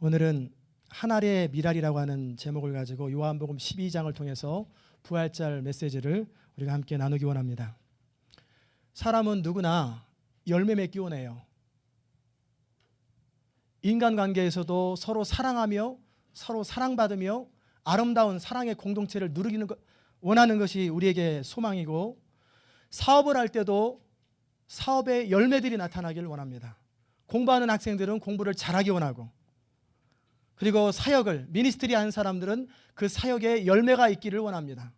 오늘은 한 알의 미랄이라고 하는 제목을 가지고 요한복음 12장을 통해서 부활절 메시지를 우리가 함께 나누기 원합니다. 사람은 누구나 열매 맺기 원해요. 인간관계에서도 서로 사랑하며 서로 사랑받으며 아름다운 사랑의 공동체를 누리기는 원하는 것이 우리에게 소망이고, 사업을 할 때도 사업의 열매들이 나타나기를 원합니다. 공부하는 학생들은 공부를 잘하기 원하고, 그리고 사역을 미니스트리 하는 사람들은 그 사역에 열매가 있기를 원합니다.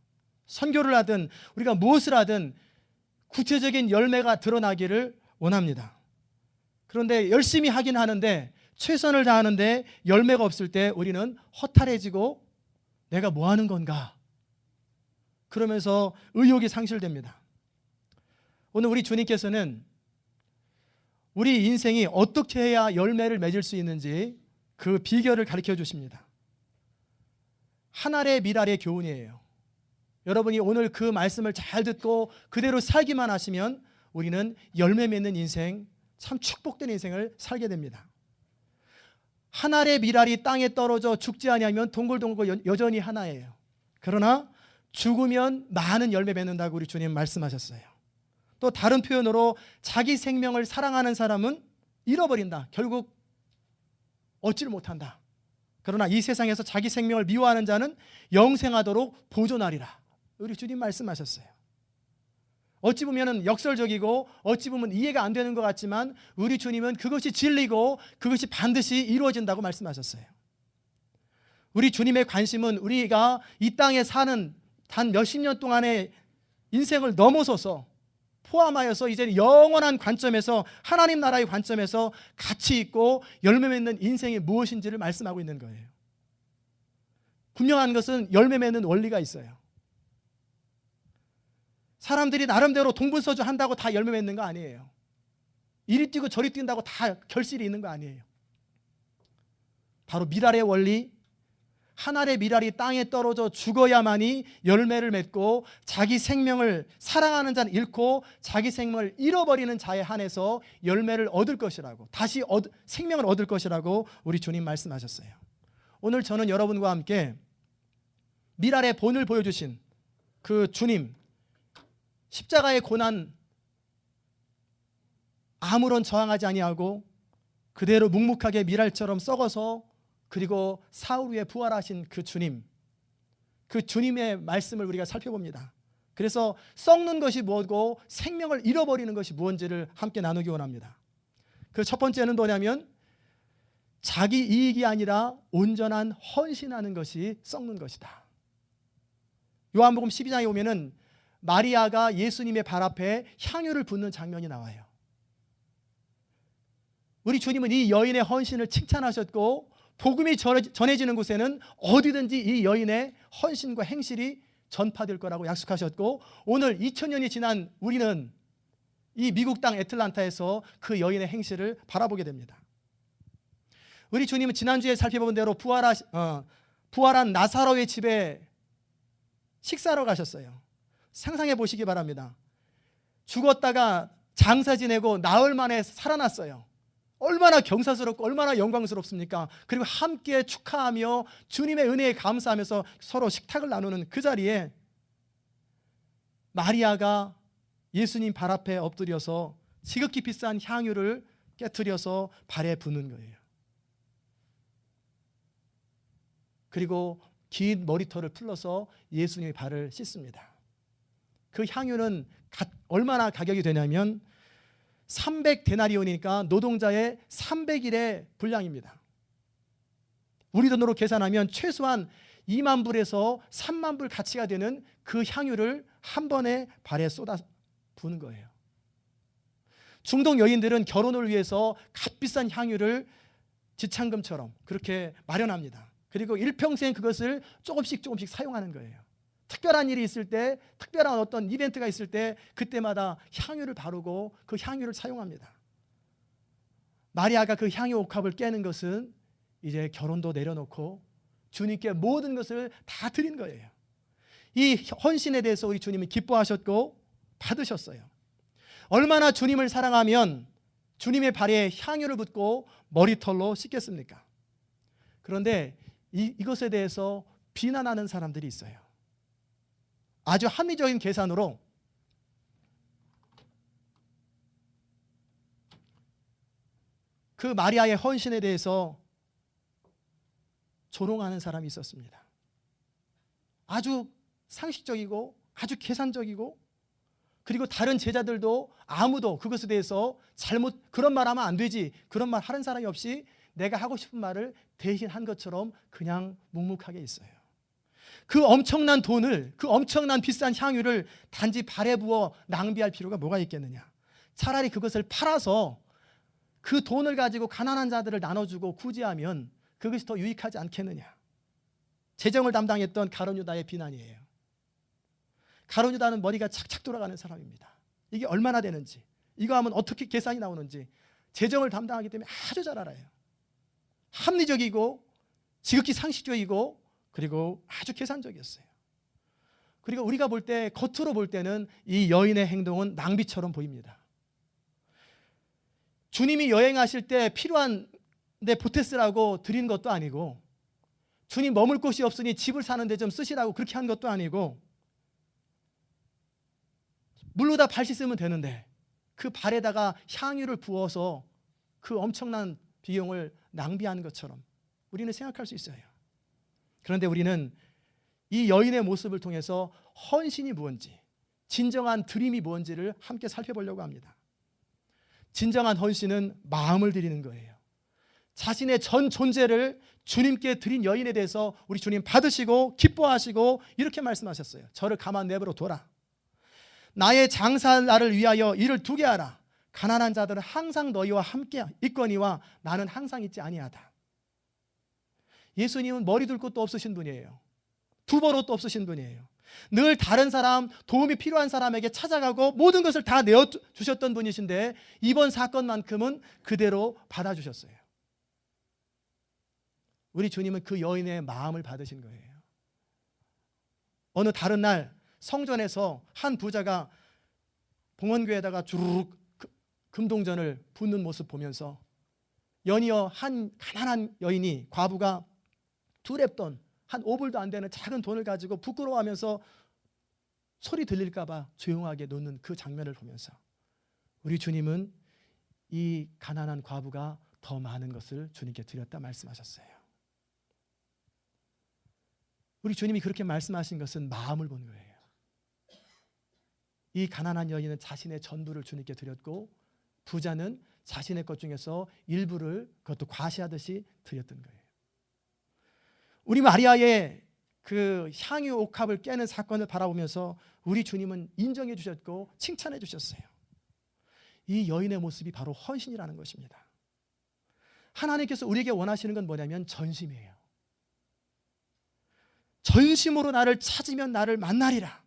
선교를 하든 우리가 무엇을 하든 구체적인 열매가 드러나기를 원합니다. 그런데 열심히 하긴 하는데, 최선을 다하는데 열매가 없을 때 우리는 허탈해지고 내가 뭐 하는 건가? 그러면서 의욕이 상실됩니다. 오늘 우리 주님께서는 우리 인생이 어떻게 해야 열매를 맺을 수 있는지 그 비결을 가르쳐 주십니다. 한 알의 미랄의 교훈이에요. 여러분이 오늘 그 말씀을 잘 듣고 그대로 살기만 하시면 우리는 열매 맺는 인생, 참 축복된 인생을 살게 됩니다. 한 알의 미랄이 땅에 떨어져 죽지 아니하면 동글동글 여전히 하나예요. 그러나 죽으면 많은 열매 맺는다고 우리 주님 말씀하셨어요. 또 다른 표현으로 자기 생명을 사랑하는 사람은 잃어버린다. 결국 얻지를 못한다. 그러나 이 세상에서 자기 생명을 미워하는 자는 영생하도록 보존하리라. 우리 주님 말씀하셨어요. 어찌 보면 역설적이고 어찌 보면 이해가 안 되는 것 같지만 우리 주님은 그것이 진리고 그것이 반드시 이루어진다고 말씀하셨어요. 우리 주님의 관심은 우리가 이 땅에 사는 단 몇십 년 동안의 인생을 넘어서서 포함하여서 이제 영원한 관점에서, 하나님 나라의 관점에서 가치 있고 열매 맺는 인생이 무엇인지를 말씀하고 있는 거예요. 분명한 것은 열매 맺는 원리가 있어요. 사람들이 나름대로 동분서주 한다고 다 열매 맺는 거 아니에요. 이리 뛰고 저리 뛴다고 다 결실이 있는 거 아니에요. 바로 미랄의 원리, 한 알의 미랄이 땅에 떨어져 죽어야만이 열매를 맺고, 자기 생명을 사랑하는 자는 잃고 자기 생명을 잃어버리는 자에 한해서 열매를 얻을 것이라고, 다시 생명을 얻을 것이라고 우리 주님 말씀하셨어요. 오늘 저는 여러분과 함께 미랄의 본을 보여주신 그 주님, 십자가의 고난 아무런 저항하지 아니하고 그대로 묵묵하게 미랄처럼 썩어서 그리고 사흘 후에 부활하신 그 주님, 그 주님의 말씀을 우리가 살펴봅니다. 그래서 썩는 것이 뭐고 생명을 잃어버리는 것이 무엇인지를 함께 나누기 원합니다. 그 첫 번째는 뭐냐면 자기 이익이 아니라 온전한 헌신하는 것이 썩는 것이다. 요한복음 12장에 보면은 마리아가 예수님의 발 앞에 향유를 붓는 장면이 나와요. 우리 주님은 이 여인의 헌신을 칭찬하셨고, 복음이 전해지는 곳에는 어디든지 이 여인의 헌신과 행실이 전파될 거라고 약속하셨고, 오늘 2000년이 지난 우리는 이 미국 땅 애틀란타에서 그 여인의 행실을 바라보게 됩니다. 우리 주님은 지난주에 살펴본 대로 부활한 나사로의 집에 식사하러 가셨어요. 상상해 보시기 바랍니다. 죽었다가 장사 지내고 나흘 만에 살아났어요. 얼마나 경사스럽고 얼마나 영광스럽습니까? 그리고 함께 축하하며 주님의 은혜에 감사하면서 서로 식탁을 나누는 그 자리에 마리아가 예수님 발 앞에 엎드려서 지극히 비싼 향유를 깨트려서 발에 붓는 거예요. 그리고 긴 머리털을 풀러서 예수님의 발을 씻습니다. 그 향유는 얼마나 가격이 되냐면 300데나리온이니까 노동자의 300일의 분량입니다. 우리 돈으로 계산하면 최소한 2만 불에서 3만 불 가치가 되는 그 향유를 한 번에 발에 쏟아 부는 거예요. 중동 여인들은 결혼을 위해서 값비싼 향유를 지창금처럼 그렇게 마련합니다. 그리고 일평생 그것을 조금씩 사용하는 거예요. 특별한 일이 있을 때, 특별한 어떤 이벤트가 있을 때 그때마다 향유를 바르고 그 향유를 사용합니다. 마리아가 그 향유 옥합을 깨는 것은 이제 결혼도 내려놓고 주님께 모든 것을 다 드린 거예요. 이 헌신에 대해서 우리 주님이 기뻐하셨고 받으셨어요. 얼마나 주님을 사랑하면 주님의 발에 향유를 붓고 머리털로 씻겠습니까? 그런데 이것에 대해서 비난하는 사람들이 있어요. 아주 합리적인 계산으로 그 마리아의 헌신에 대해서 조롱하는 사람이 있었습니다. 아주 상식적이고 아주 계산적이고, 그리고 다른 제자들도 아무도 그것에 대해서 그런 말 하면 안 되지, 그런 말 하는 사람이 없이 내가 하고 싶은 말을 대신한 것처럼 그냥 묵묵하게 있어요. 그 엄청난 돈을, 그 엄청난 비싼 향유를 단지 발에 부어 낭비할 필요가 뭐가 있겠느냐. 차라리 그것을 팔아서 그 돈을 가지고 가난한 자들을 나눠주고 구제하면 그것이 더 유익하지 않겠느냐. 재정을 담당했던 가룟 유다의 비난이에요. 가룟 유다는 머리가 착착 돌아가는 사람입니다. 이게 얼마나 되는지, 이거 하면 어떻게 계산이 나오는지 재정을 담당하기 때문에 아주 잘 알아요. 합리적이고 지극히 상식적이고 그리고 아주 계산적이었어요. 그리고 우리가 볼 때, 겉으로 볼 때는 이 여인의 행동은 낭비처럼 보입니다. 주님이 여행하실 때 필요한 데 보태쓰라고 드린 것도 아니고, 주님 머물 곳이 없으니 집을 사는데 좀 쓰시라고 그렇게 한 것도 아니고, 물로 다 발 씻으면 되는데 그 발에다가 향유를 부어서 그 엄청난 비용을 낭비하는 것처럼 우리는 생각할 수 있어요. 그런데 우리는 이 여인의 모습을 통해서 헌신이 무엇인지, 진정한 드림이 무엇인지를 함께 살펴보려고 합니다. 진정한 헌신은 마음을 드리는 거예요. 자신의 전 존재를 주님께 드린 여인에 대해서 우리 주님 받으시고 기뻐하시고 이렇게 말씀하셨어요. 저를 가만 내버려 둬라. 나의 장사할 날을 위하여 일을 두게 하라. 가난한 자들은 항상 너희와 함께 있거니와 나는 항상 있지 아니하다. 예수님은 머리 둘 곳도 없으신 분이에요. 두벌옷도 없으신 분이에요. 늘 다른 사람, 도움이 필요한 사람에게 찾아가고 모든 것을 다 내어주셨던 분이신데 이번 사건만큼은 그대로 받아주셨어요. 우리 주님은 그 여인의 마음을 받으신 거예요. 어느 다른 날 성전에서 한 부자가 봉헌교에다가 주르륵 금동전을 붓는 모습 보면서 연이어 한 가난한 여인이, 과부가 두 랩돈, 한 5불도 안 되는 작은 돈을 가지고 부끄러워하면서 소리 들릴까 봐 조용하게 놓는 그 장면을 보면서 우리 주님은 이 가난한 과부가 더 많은 것을 주님께 드렸다 말씀하셨어요. 우리 주님이 그렇게 말씀하신 것은 마음을 본 거예요. 이 가난한 여인은 자신의 전부를 주님께 드렸고, 부자는 자신의 것 중에서 일부를, 그것도 과시하듯이 드렸던 거예요. 우리 마리아의 그 향유 옥합을 깨는 사건을 바라보면서 우리 주님은 인정해 주셨고 칭찬해 주셨어요. 이 여인의 모습이 바로 헌신이라는 것입니다. 하나님께서 우리에게 원하시는 건 뭐냐면 전심이에요. 전심으로 나를 찾으면 나를 만나리라.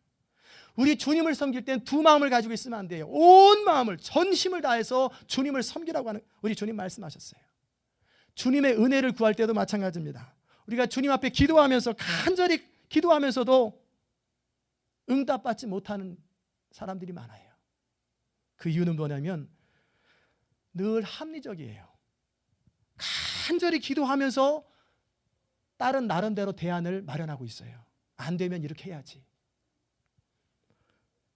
우리 주님을 섬길 땐 두 마음을 가지고 있으면 안 돼요. 온 마음을, 전심을 다해서 주님을 섬기라고 하는, 우리 주님 말씀하셨어요. 주님의 은혜를 구할 때도 마찬가지입니다. 우리가 주님 앞에 기도하면서, 간절히 기도하면서도 응답받지 못하는 사람들이 많아요. 그 이유는 뭐냐면 늘 합리적이에요. 간절히 기도하면서 다른 나름대로 대안을 마련하고 있어요. 안 되면 이렇게 해야지.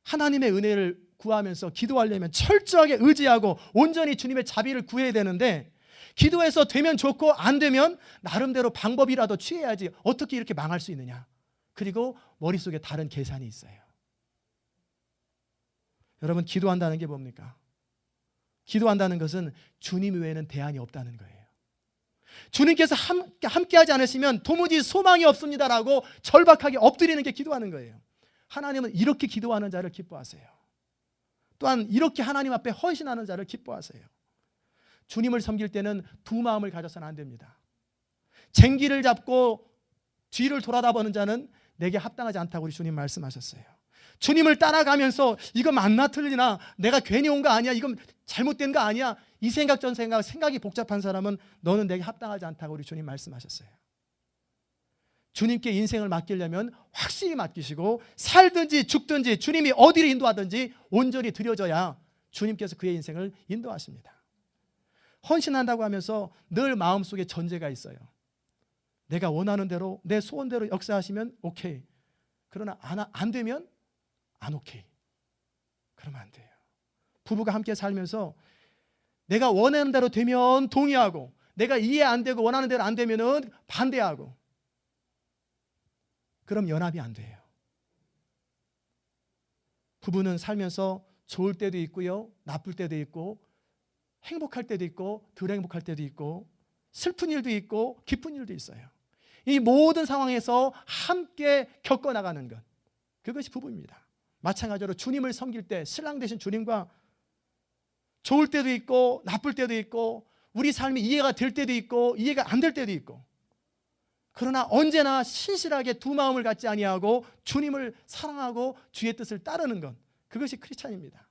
하나님의 은혜를 구하면서 기도하려면 철저하게 의지하고 온전히 주님의 자비를 구해야 되는데, 기도해서 되면 좋고 안 되면 나름대로 방법이라도 취해야지 어떻게 이렇게 망할 수 있느냐. 그리고 머릿속에 다른 계산이 있어요. 여러분, 기도한다는 게 뭡니까? 기도한다는 것은 주님 외에는 대안이 없다는 거예요. 주님께서 함께하지 않으시면 도무지 소망이 없습니다라고 절박하게 엎드리는 게 기도하는 거예요. 하나님은 이렇게 기도하는 자를 기뻐하세요. 또한 이렇게 하나님 앞에 헌신하는 자를 기뻐하세요. 주님을 섬길 때는 두 마음을 가져서는 안 됩니다. 쟁기를 잡고 뒤를 돌아다보는 자는 내게 합당하지 않다고 우리 주님 말씀하셨어요. 주님을 따라가면서 이거 맞나 틀리나, 내가 괜히 온 거 아니야, 이건 잘못된 거 아니야, 이 생각 전 생각, 생각이 복잡한 사람은 너는 내게 합당하지 않다고 우리 주님 말씀하셨어요. 주님께 인생을 맡기려면 확실히 맡기시고 살든지 죽든지 주님이 어디를 인도하든지 온전히 드려져야 주님께서 그의 인생을 인도하십니다. 헌신한다고 하면서 늘 마음속에 전제가 있어요. 내가 원하는 대로 내 소원대로 역사하시면 오케이. 그러나 안 되면 안 오케이. 그러면 안 돼요. 부부가 함께 살면서 내가 원하는 대로 되면 동의하고 내가 이해 안 되고 원하는 대로 안 되면 반대하고, 그럼 연합이 안 돼요. 부부는 살면서 좋을 때도 있고요, 나쁠 때도 있고, 행복할 때도 있고 덜 행복할 때도 있고, 슬픈 일도 있고 기쁜 일도 있어요. 이 모든 상황에서 함께 겪어나가는 것, 그것이 부부입니다. 마찬가지로 주님을 섬길 때 신랑 되신 주님과 좋을 때도 있고 나쁠 때도 있고, 우리 삶이 이해가 될 때도 있고 이해가 안 될 때도 있고, 그러나 언제나 신실하게 두 마음을 갖지 아니하고 주님을 사랑하고 주의 뜻을 따르는 것, 그것이 크리스찬입니다.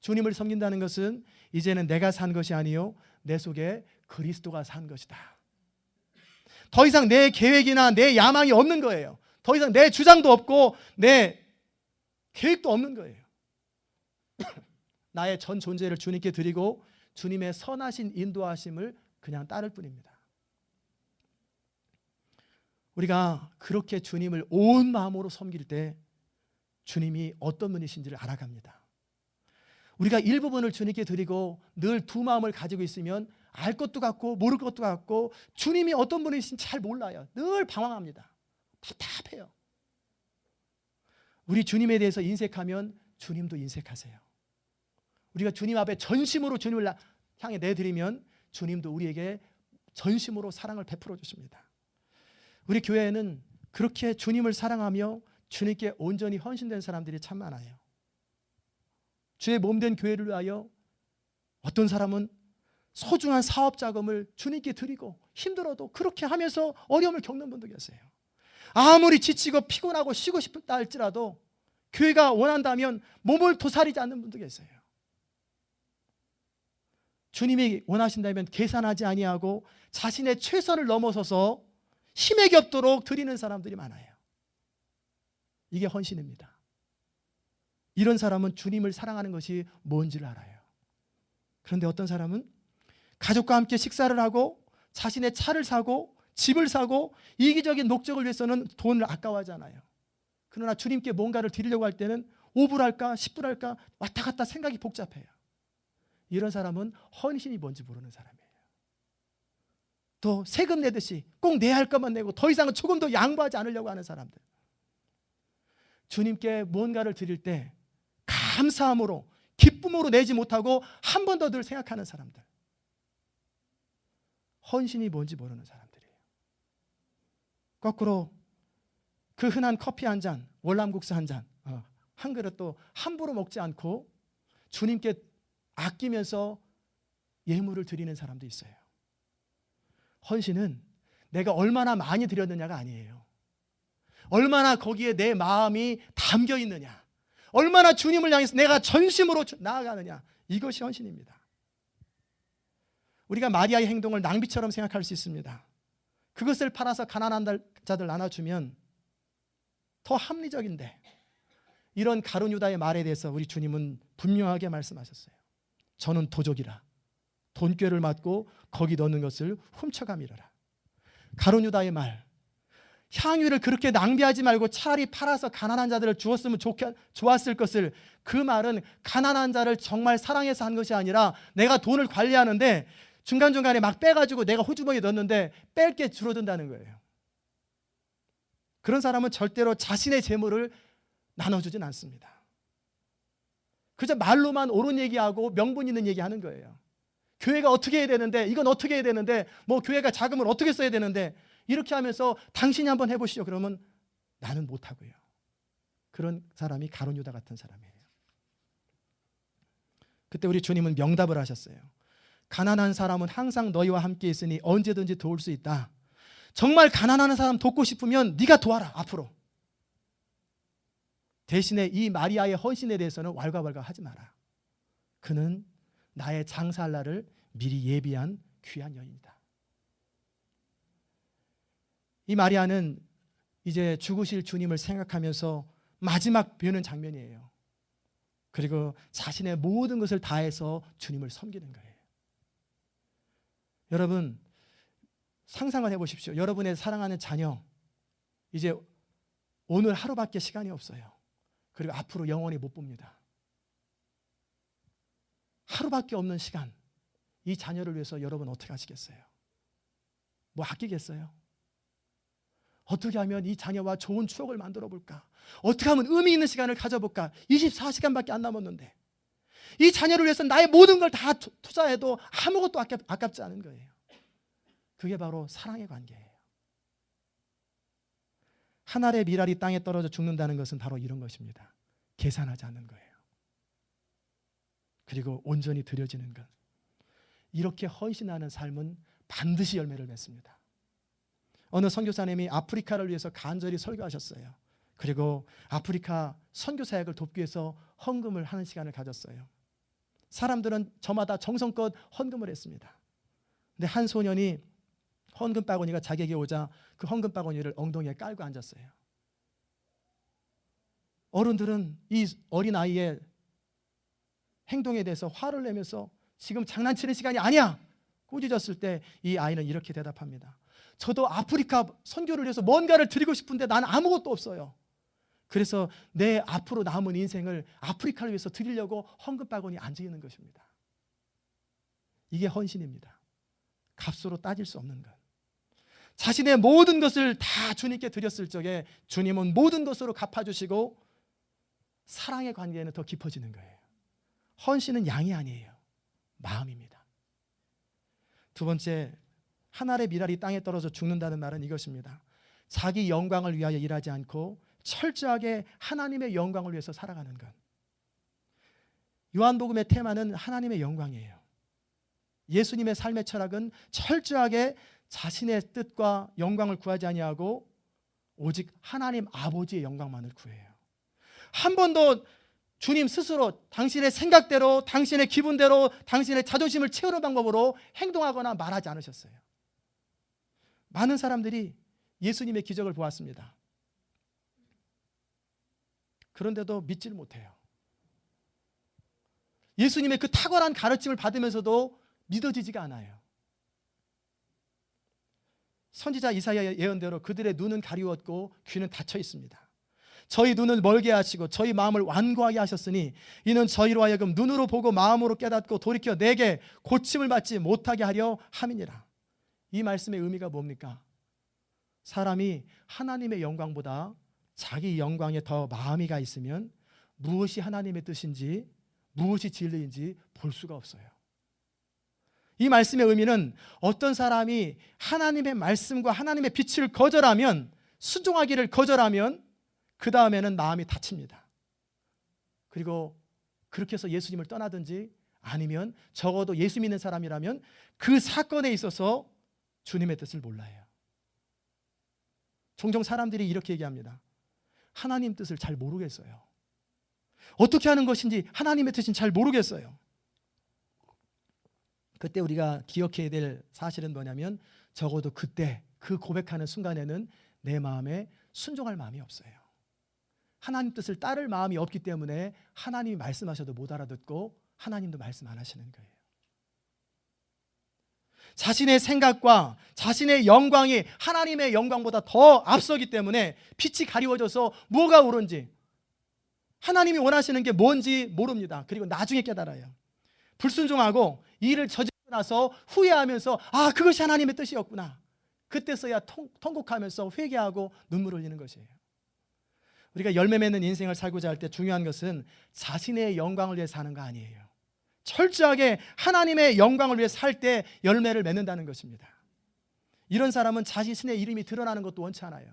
주님을 섬긴다는 것은 이제는 내가 산 것이 아니요 내 속에 그리스도가 산 것이다. 더 이상 내 계획이나 내 야망이 없는 거예요. 더 이상 내 주장도 없고 내 계획도 없는 거예요. 나의 전 존재를 주님께 드리고 주님의 선하신 인도하심을 그냥 따를 뿐입니다. 우리가 그렇게 주님을 온 마음으로 섬길 때 주님이 어떤 분이신지를 알아갑니다. 우리가 일부분을 주님께 드리고 늘 두 마음을 가지고 있으면 알 것도 같고 모를 것도 같고 주님이 어떤 분이신지 잘 몰라요. 늘 방황합니다. 답답해요. 우리 주님에 대해서 인색하면 주님도 인색하세요. 우리가 주님 앞에 전심으로 주님을 향해 내드리면 주님도 우리에게 전심으로 사랑을 베풀어 주십니다. 우리 교회에는 그렇게 주님을 사랑하며 주님께 온전히 헌신된 사람들이 참 많아요. 주의 몸된 교회를 위하여 어떤 사람은 소중한 사업 자금을 주님께 드리고 힘들어도 그렇게 하면서 어려움을 겪는 분도 계세요. 아무리 지치고 피곤하고 쉬고 싶다 할지라도 교회가 원한다면 몸을 도사리지 않는 분도 계세요. 주님이 원하신다면 계산하지 아니하고 자신의 최선을 넘어서서 힘에 겹도록 드리는 사람들이 많아요. 이게 헌신입니다. 이런 사람은 주님을 사랑하는 것이 뭔지를 알아요. 그런데 어떤 사람은 가족과 함께 식사를 하고 자신의 차를 사고 집을 사고 이기적인 목적을 위해서는 돈을 아까워하지 않아요. 그러나 주님께 뭔가를 드리려고 할 때는 5불 할까 10불 할까 왔다 갔다 생각이 복잡해요. 이런 사람은 헌신이 뭔지 모르는 사람이에요. 또 세금 내듯이 꼭 내야 할 것만 내고 더 이상은 조금 더 양보하지 않으려고 하는 사람들. 주님께 뭔가를 드릴 때 감사함으로 기쁨으로 내지 못하고 한 번 더 늘 생각하는 사람들. 헌신이 뭔지 모르는 사람들이에요. 거꾸로 그 흔한 커피 한 잔, 월남국수 한 잔, 한 그릇도 함부로 먹지 않고 주님께 아끼면서 예물을 드리는 사람도 있어요. 헌신은 내가 얼마나 많이 드렸느냐가 아니에요. 얼마나 거기에 내 마음이 담겨 있느냐, 얼마나 주님을 향해서 내가 전심으로 나아가느냐, 이것이 헌신입니다. 우리가 마리아의 행동을 낭비처럼 생각할 수 있습니다. 그것을 팔아서 가난한 자들 나눠주면 더 합리적인데, 이런 가룟 유다의 말에 대해서 우리 주님은 분명하게 말씀하셨어요. 저는 도적이라 돈꾀를 맞고 거기 넣는 것을 훔쳐가미러라. 가룟 유다의 말, 향유를 그렇게 낭비하지 말고 차라리 팔아서 가난한 자들을 주었으면 좋았을 것을, 그 말은 가난한 자를 정말 사랑해서 한 것이 아니라 내가 돈을 관리하는데 중간중간에 막 빼가지고 내가 호주머니에 넣었는데 뺄 게 줄어든다는 거예요. 그런 사람은 절대로 자신의 재물을 나눠주진 않습니다. 그저 말로만 옳은 얘기하고 명분 있는 얘기하는 거예요. 교회가 어떻게 해야 되는데, 이건 어떻게 해야 되는데, 뭐 교회가 자금을 어떻게 써야 되는데, 이렇게 하면서 당신이 한번 해보시죠. 그러면 나는 못하고요. 그런 사람이 가룟 유다 같은 사람이에요. 그때 우리 주님은 명답을 하셨어요. 가난한 사람은 항상 너희와 함께 있으니 언제든지 도울 수 있다. 정말 가난한 사람 돕고 싶으면 네가 도와라, 앞으로. 대신에 이 마리아의 헌신에 대해서는 왈가왈가 하지 마라. 그는 나의 장사할 날을 미리 예비한 귀한 여인이다. 이 마리아는 이제 죽으실 주님을 생각하면서 마지막 뵈는 장면이에요. 그리고 자신의 모든 것을 다해서 주님을 섬기는 거예요. 여러분, 상상을 해보십시오. 여러분의 사랑하는 자녀, 이제 오늘 하루밖에 시간이 없어요. 그리고 앞으로 영원히 못 봅니다. 하루밖에 없는 시간, 이 자녀를 위해서 여러분 어떻게 하시겠어요? 뭐 아끼겠어요? 어떻게 하면 이 자녀와 좋은 추억을 만들어 볼까? 어떻게 하면 의미 있는 시간을 가져볼까? 24시간밖에 안 남았는데 이 자녀를 위해서 나의 모든 걸 다 투자해도 아무것도 아깝지 않은 거예요. 그게 바로 사랑의 관계예요. 한 알의 밀알이 땅에 떨어져 죽는다는 것은 바로 이런 것입니다. 계산하지 않는 거예요. 그리고 온전히 드려지는 것. 이렇게 헌신하는 삶은 반드시 열매를 맺습니다. 어느 선교사님이 아프리카를 위해서 간절히 설교하셨어요. 그리고 아프리카 선교 사역을 돕기 위해서 헌금을 하는 시간을 가졌어요. 사람들은 저마다 정성껏 헌금을 했습니다. 근데 한 소년이 헌금 바구니가 자기에게 오자 그 헌금 바구니를 엉덩이에 깔고 앉았어요. 어른들은 이 어린아이의 행동에 대해서 화를 내면서 지금 장난치는 시간이 아니야! 꾸짖었을 때 이 아이는 이렇게 대답합니다. 저도 아프리카 선교를 위해서 뭔가를 드리고 싶은데 나는 아무것도 없어요. 그래서 내 앞으로 남은 인생을 아프리카를 위해서 드리려고 헌금 바구니에 앉아 있는 것입니다. 이게 헌신입니다. 값으로 따질 수 없는 것. 자신의 모든 것을 다 주님께 드렸을 적에 주님은 모든 것으로 갚아주시고 사랑의 관계는 더 깊어지는 거예요. 헌신은 양이 아니에요. 마음입니다. 두 번째, 한 알의 밀알이 땅에 떨어져 죽는다는 말은 이것입니다. 자기 영광을 위하여 일하지 않고 철저하게 하나님의 영광을 위해서 살아가는 것. 요한복음의 테마는 하나님의 영광이에요. 예수님의 삶의 철학은 철저하게 자신의 뜻과 영광을 구하지 아니하고 오직 하나님 아버지의 영광만을 구해요. 한 번도 주님 스스로 당신의 생각대로, 당신의 기분대로, 당신의 자존심을 채우는 방법으로 행동하거나 말하지 않으셨어요. 많은 사람들이 예수님의 기적을 보았습니다. 그런데도 믿지를 못해요. 예수님의 그 탁월한 가르침을 받으면서도 믿어지지가 않아요. 선지자 이사야 예언대로 그들의 눈은 가리웠고 귀는 닫혀 있습니다. 저희 눈을 멀게 하시고 저희 마음을 완고하게 하셨으니 이는 저희로 하여금 눈으로 보고 마음으로 깨닫고 돌이켜 내게 고침을 받지 못하게 하려 함이니라. 이 말씀의 의미가 뭡니까? 사람이 하나님의 영광보다 자기 영광에 더 마음이 가 있으면 무엇이 하나님의 뜻인지 무엇이 진리인지 볼 수가 없어요. 이 말씀의 의미는 어떤 사람이 하나님의 말씀과 하나님의 빛을 거절하면, 순종하기를 거절하면 그 다음에는 마음이 닫힙니다. 그리고 그렇게 해서 예수님을 떠나든지 아니면 적어도 예수 믿는 사람이라면 그 사건에 있어서 주님의 뜻을 몰라요. 종종 사람들이 이렇게 얘기합니다. 하나님 뜻을 잘 모르겠어요. 어떻게 하는 것인지 하나님의 뜻은 잘 모르겠어요. 그때 우리가 기억해야 될 사실은 뭐냐면 적어도 그때 그 고백하는 순간에는 내 마음에 순종할 마음이 없어요. 하나님 뜻을 따를 마음이 없기 때문에 하나님이 말씀하셔도 못 알아듣고 하나님도 말씀 안 하시는 거예요. 자신의 생각과 자신의 영광이 하나님의 영광보다 더 앞서기 때문에 빛이 가리워져서 뭐가 옳은지 하나님이 원하시는 게 뭔지 모릅니다. 그리고 나중에 깨달아요. 불순종하고 일을 저지르고 나서 후회하면서 아, 그것이 하나님의 뜻이었구나. 그때서야 통곡하면서 회개하고 눈물을 흘리는 것이에요. 우리가 열매 맺는 인생을 살고자 할 때 중요한 것은 자신의 영광을 위해 사는 거 아니에요. 철저하게 하나님의 영광을 위해 살 때 열매를 맺는다는 것입니다. 이런 사람은 자신의 이름이 드러나는 것도 원치 않아요.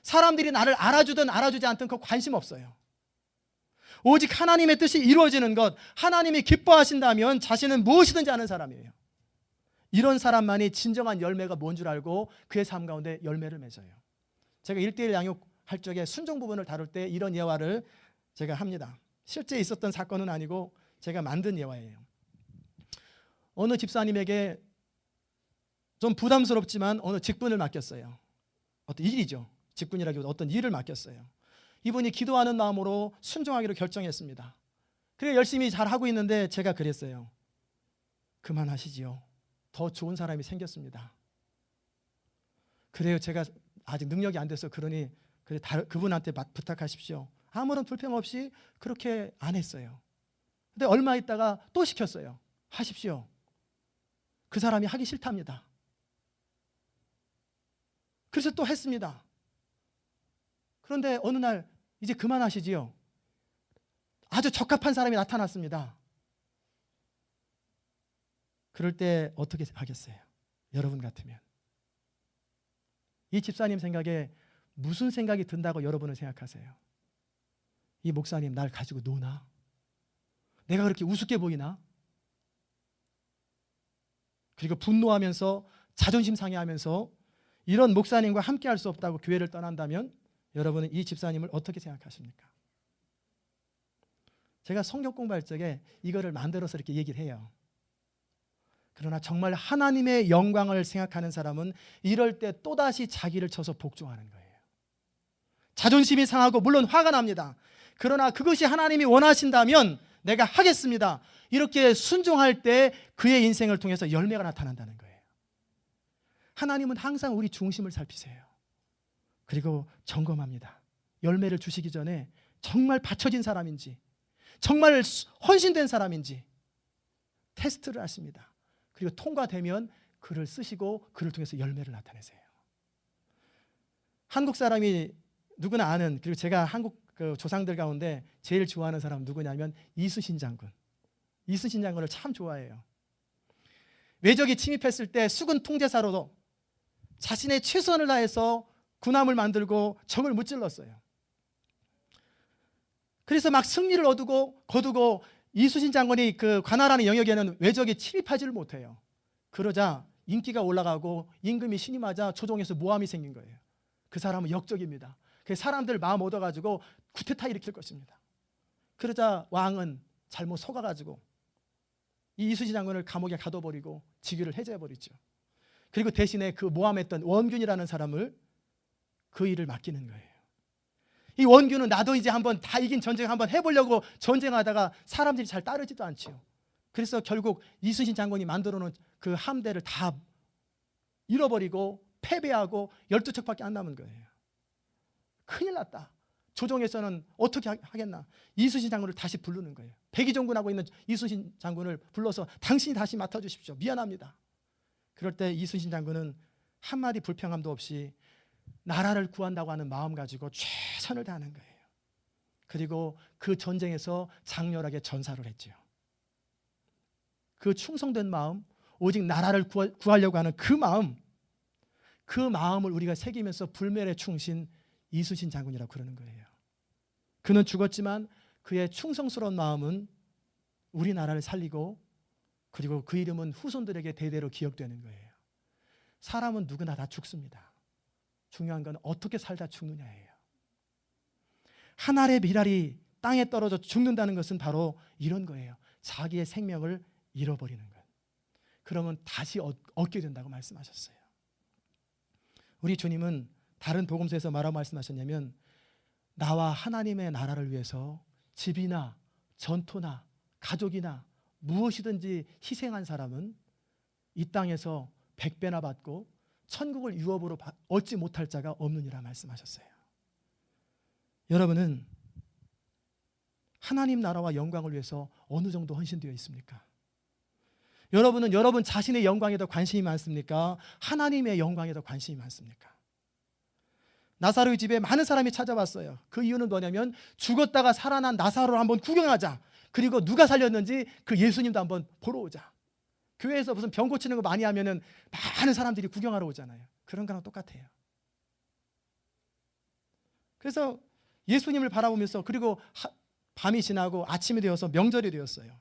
사람들이 나를 알아주든 알아주지 않든 그 관심 없어요. 오직 하나님의 뜻이 이루어지는 것, 하나님이 기뻐하신다면 자신은 무엇이든지 하는 사람이에요. 이런 사람만이 진정한 열매가 뭔 줄 알고 그의 삶 가운데 열매를 맺어요. 제가 1:1 양육할 적에 순종 부분을 다룰 때 이런 예화를 제가 합니다. 실제 있었던 사건은 아니고 제가 만든 예화예요. 어느 집사님에게 좀 부담스럽지만 어느 직분을 맡겼어요. 어떤 일이죠. 직분이라기보다 어떤 일을 맡겼어요. 이분이 기도하는 마음으로 순종하기로 결정했습니다. 그래 열심히 잘하고 있는데 제가 그랬어요. 그만하시지요. 더 좋은 사람이 생겼습니다. 그래요. 제가 아직 능력이 안 돼서 그러니 그분한테 부탁하십시오. 아무런 불평 없이 그렇게 안 했어요. 근데 얼마 있다가 또 시켰어요. 하십시오. 그 사람이 하기 싫답니다. 그래서 또 했습니다. 그런데 어느 날 이제 그만하시지요. 아주 적합한 사람이 나타났습니다. 그럴 때 어떻게 하겠어요? 여러분 같으면. 이 집사님 생각에 무슨 생각이 든다고 여러분은 생각하세요? 이 목사님 날 가지고 노나? 내가 그렇게 우습게 보이나? 그리고 분노하면서 자존심 상해하면서 이런 목사님과 함께 할 수 없다고 교회를 떠난다면 여러분은 이 집사님을 어떻게 생각하십니까? 제가 성경 공부할 적에 이거를 만들어서 이렇게 얘기를 해요. 그러나 정말 하나님의 영광을 생각하는 사람은 이럴 때 또다시 자기를 쳐서 복종하는 거예요. 자존심이 상하고 물론 화가 납니다. 그러나 그것이 하나님이 원하신다면 내가 하겠습니다. 이렇게 순종할 때 그의 인생을 통해서 열매가 나타난다는 거예요. 하나님은 항상 우리 중심을 살피세요. 그리고 점검합니다. 열매를 주시기 전에 정말 바쳐진 사람인지 정말 헌신된 사람인지 테스트를 하십니다. 그리고 통과되면 그를 쓰시고 그를 통해서 열매를 나타내세요. 한국 사람이 누구나 아는, 그리고 제가 한국 그 조상들 가운데 제일 좋아하는 사람 누구냐면 이순신 장군. 이순신 장군을 참 좋아해요. 외적이 침입했을 때 수군 통제사로도 자신의 최선을 다해서 군함을 만들고 적을 무찔렀어요. 그래서 막 승리를 거두고 이순신 장군이 그 관할하는 영역에는 외적이 침입하지를 못해요. 그러자 인기가 올라가고 임금이 신임하자 조정에서 모함이 생긴 거예요. 그 사람은 역적입니다. 그 사람들 마음 얻어가지고 쿠데타 일으킬 것입니다. 그러자 왕은 잘못 속아가지고 이 이순신 장군을 감옥에 가둬버리고 직위를 해제해버리죠. 그리고 대신에 그 모함했던 원균이라는 사람을 그 일을 맡기는 거예요. 이 원균은 나도 이제 한번 다 이긴 전쟁 한번 해보려고 전쟁하다가 사람들이 잘 따르지도 않지요. 그래서 결국 이순신 장군이 만들어 놓은 그 함대를 다 잃어버리고 패배하고 12척밖에 안 남은 거예요. 큰일 났다. 조정에서는 어떻게 하겠나. 이순신 장군을 다시 부르는 거예요. 백의종군하고 있는 이순신 장군을 불러서 당신이 다시 맡아주십시오. 미안합니다. 그럴 때 이순신 장군은 한마디 불평함도 없이 나라를 구한다고 하는 마음 가지고 최선을 다하는 거예요. 그리고 그 전쟁에서 장렬하게 전사를 했죠. 그 충성된 마음, 오직 나라를 구하려고 하는 그 마음을 우리가 새기면서 불멸의 충신 이순신 장군이라고 그러는 거예요. 그는 죽었지만 그의 충성스러운 마음은 우리나라를 살리고 그리고 그 이름은 후손들에게 대대로 기억되는 거예요. 사람은 누구나 다 죽습니다. 중요한 건 어떻게 살다 죽느냐예요. 한 알의 밀알이 땅에 떨어져 죽는다는 것은 바로 이런 거예요. 자기의 생명을 잃어버리는 것. 그러면 다시 얻게 된다고 말씀하셨어요. 우리 주님은 다른 복음서에서 뭐라고 말씀하셨냐면 나와 하나님의 나라를 위해서 집이나 전토나 가족이나 무엇이든지 희생한 사람은 이 땅에서 100배나 받고 천국을 유업으로 얻지 못할 자가 없느니라 말씀하셨어요. 여러분은 하나님 나라와 영광을 위해서 어느 정도 헌신되어 있습니까? 여러분은 여러분 자신의 영광에 더 관심이 많습니까? 하나님의 영광에 더 관심이 많습니까? 나사로의 집에 많은 사람이 찾아왔어요. 그 이유는 뭐냐면 죽었다가 살아난 나사로를 한번 구경하자. 그리고 누가 살렸는지 그 예수님도 한번 보러 오자. 교회에서 무슨 병 고치는 거 많이 하면은 많은 사람들이 구경하러 오잖아요. 그런 거랑 똑같아요. 그래서 예수님을 바라보면서 그리고 밤이 지나고 아침이 되어서 명절이 되었어요.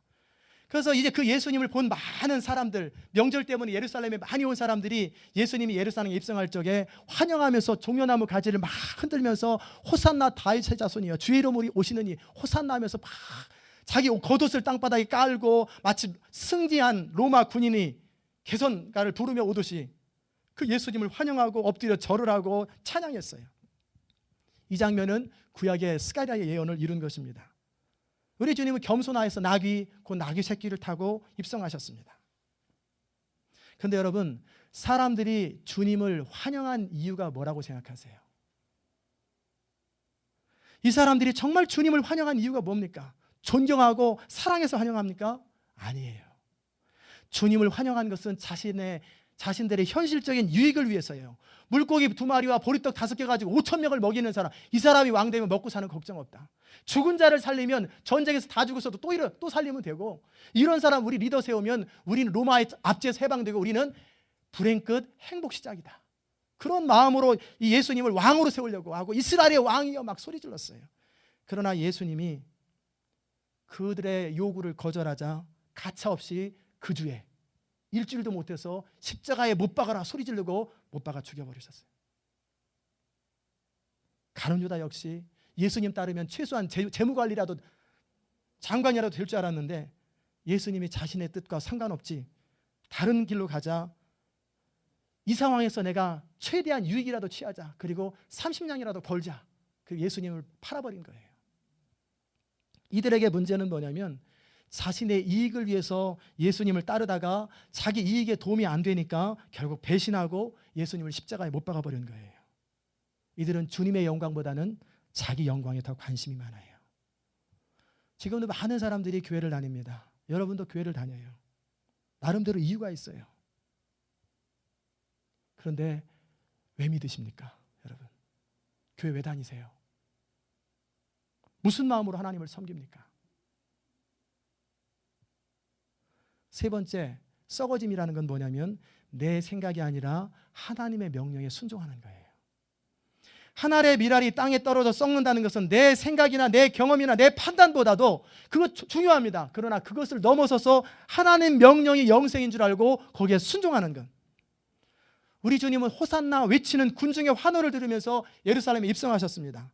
그래서 이제 그 예수님을 본 많은 사람들, 명절 때문에 예루살렘에 많이 온 사람들이 예수님이 예루살렘에 입성할 적에 환영하면서 종려나무 가지를 막 흔들면서 호산나 다윗의 자손이여 주의 이름으로 오시느니 호산나 하면서 막 자기 겉옷을 땅바닥에 깔고 마치 승리한 로마 군인이 개선가를 부르며 오듯이 그 예수님을 환영하고 엎드려 절을 하고 찬양했어요. 이 장면은 구약의 스가랴의 예언을 이룬 것입니다. 우리 주님은 겸손하여서 곧 나귀 새끼를 타고 입성하셨습니다. 그런데 여러분, 사람들이 주님을 환영한 이유가 뭐라고 생각하세요? 이 사람들이 정말 주님을 환영한 이유가 뭡니까? 존경하고 사랑해서 환영합니까? 아니에요. 주님을 환영한 것은 자신들의 현실적인 유익을 위해서예요. 물고기 2마리와 보리떡 5개 가지고 5,000명을 먹이는 사람, 이 사람이 왕 되면 먹고 사는 걱정 없다. 죽은 자를 살리면 전쟁에서 다 죽었어도 또 살리면 되고, 이런 사람 우리 리더 세우면 우리는 로마의 압제에서 해방되고 우리는 불행 끝 행복 시작이다. 그런 마음으로 이 예수님을 왕으로 세우려고 하고 이스라엘의 왕이여 막 소리 질렀어요. 그러나 예수님이 그들의 요구를 거절하자 가차없이 그 주에 일주일도 못해서 십자가에 못 박아라 소리 지르고 못 박아 죽여버리셨어요. 가룟 유다 역시 예수님 따르면 최소한 재무관리라도 장관이라도 될 줄 알았는데 예수님이 자신의 뜻과 상관없이 다른 길로 가자. 이 상황에서 내가 최대한 유익이라도 취하자. 그리고 30냥이라도 벌자. 그 예수님을 팔아버린 거예요. 이들에게 문제는 뭐냐면 자신의 이익을 위해서 예수님을 따르다가 자기 이익에 도움이 안 되니까 결국 배신하고 예수님을 십자가에 못 박아버린 거예요. 이들은 주님의 영광보다는 자기 영광에 더 관심이 많아요. 지금도 많은 사람들이 교회를 다닙니다. 여러분도 교회를 다녀요. 나름대로 이유가 있어요. 그런데 왜 믿으십니까, 여러분? 교회 왜 다니세요? 무슨 마음으로 하나님을 섬깁니까? 세 번째, 썩어짐이라는 건 뭐냐면 내 생각이 아니라 하나님의 명령에 순종하는 거예요. 한 알의 밀알이 땅에 떨어져 썩는다는 것은 내 생각이나 내 경험이나 내 판단보다도 그거 중요합니다. 그러나 그것을 넘어서서 하나님 명령이 영생인 줄 알고 거기에 순종하는 것. 우리 주님은 호산나 외치는 군중의 환호를 들으면서 예루살렘에 입성하셨습니다.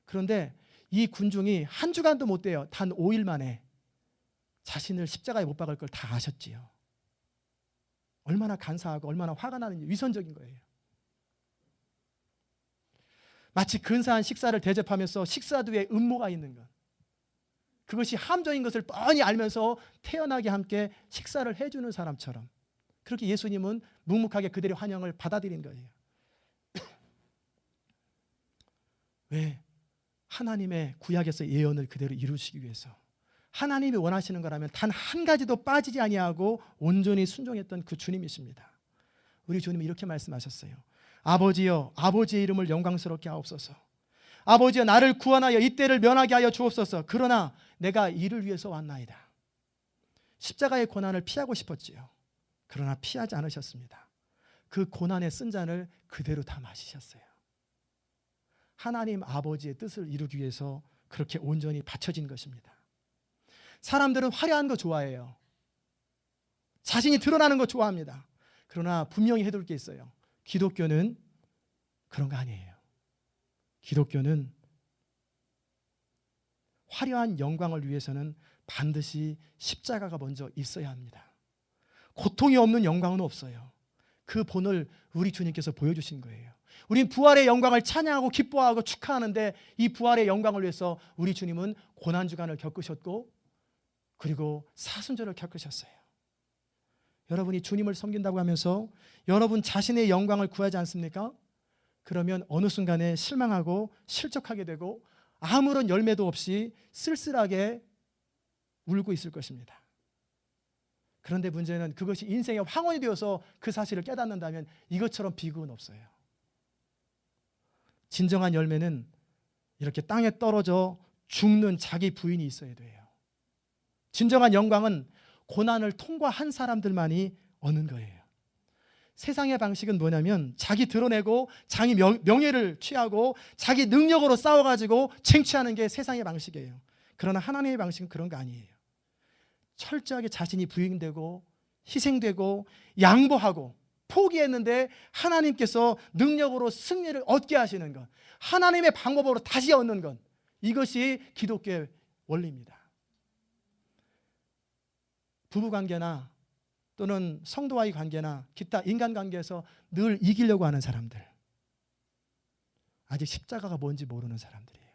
그런데 이 군중이 한 주간도 못 돼요. 단 5일 만에 자신을 십자가에 못 박을 걸 다 아셨지요. 얼마나 간사하고 얼마나 화가 나는지 위선적인 거예요. 마치 근사한 식사를 대접하면서 식사 뒤에 음모가 있는 것, 그것이 함정인 것을 뻔히 알면서 태연하게 함께 식사를 해주는 사람처럼 그렇게 예수님은 묵묵하게 그들의 환영을 받아들인 거예요. 왜? 하나님의 구약에서 예언을 그대로 이루시기 위해서. 하나님이 원하시는 거라면 단 한 가지도 빠지지 아니하고 온전히 순종했던 그 주님이십니다. 우리 주님이 이렇게 말씀하셨어요. 아버지여, 아버지의 이름을 영광스럽게 하옵소서. 아버지여, 나를 구원하여 이때를 면하게 하여 주옵소서. 그러나 내가 이를 위해서 왔나이다. 십자가의 고난을 피하고 싶었지요. 그러나 피하지 않으셨습니다. 그 고난의 쓴 잔을 그대로 다 마시셨어요. 하나님 아버지의 뜻을 이루기 위해서 그렇게 온전히 바쳐진 것입니다. 사람들은 화려한 거 좋아해요. 자신이 드러나는 거 좋아합니다. 그러나 분명히 해둘 게 있어요. 기독교는 그런 거 아니에요. 기독교는 화려한 영광을 위해서는 반드시 십자가가 먼저 있어야 합니다. 고통이 없는 영광은 없어요. 그 본을 우리 주님께서 보여주신 거예요. 우린 부활의 영광을 찬양하고 기뻐하고 축하하는데 이 부활의 영광을 위해서 우리 주님은 고난주간을 겪으셨고 그리고 사순절을 겪으셨어요. 여러분이 주님을 섬긴다고 하면서 여러분 자신의 영광을 구하지 않습니까? 그러면 어느 순간에 실망하고 실족하게 되고 아무런 열매도 없이 쓸쓸하게 울고 있을 것입니다. 그런데 문제는 그것이 인생의 황혼이 되어서 그 사실을 깨닫는다면 이것처럼 비극은 없어요. 진정한 열매는 이렇게 땅에 떨어져 죽는 자기 부인이 있어야 돼요. 진정한 영광은 고난을 통과한 사람들만이 얻는 거예요. 세상의 방식은 뭐냐면 자기 드러내고 자기 명예를 취하고 자기 능력으로 싸워가지고 쟁취하는 게 세상의 방식이에요. 그러나 하나님의 방식은 그런 거 아니에요. 철저하게 자신이 부인되고 희생되고 양보하고 포기했는데 하나님께서 능력으로 승리를 얻게 하시는 것, 하나님의 방법으로 다시 얻는 것, 이것이 기독교의 원리입니다. 부부관계나 또는 성도와의 관계나 기타 인간관계에서 늘 이기려고 하는 사람들, 아직 십자가가 뭔지 모르는 사람들이에요.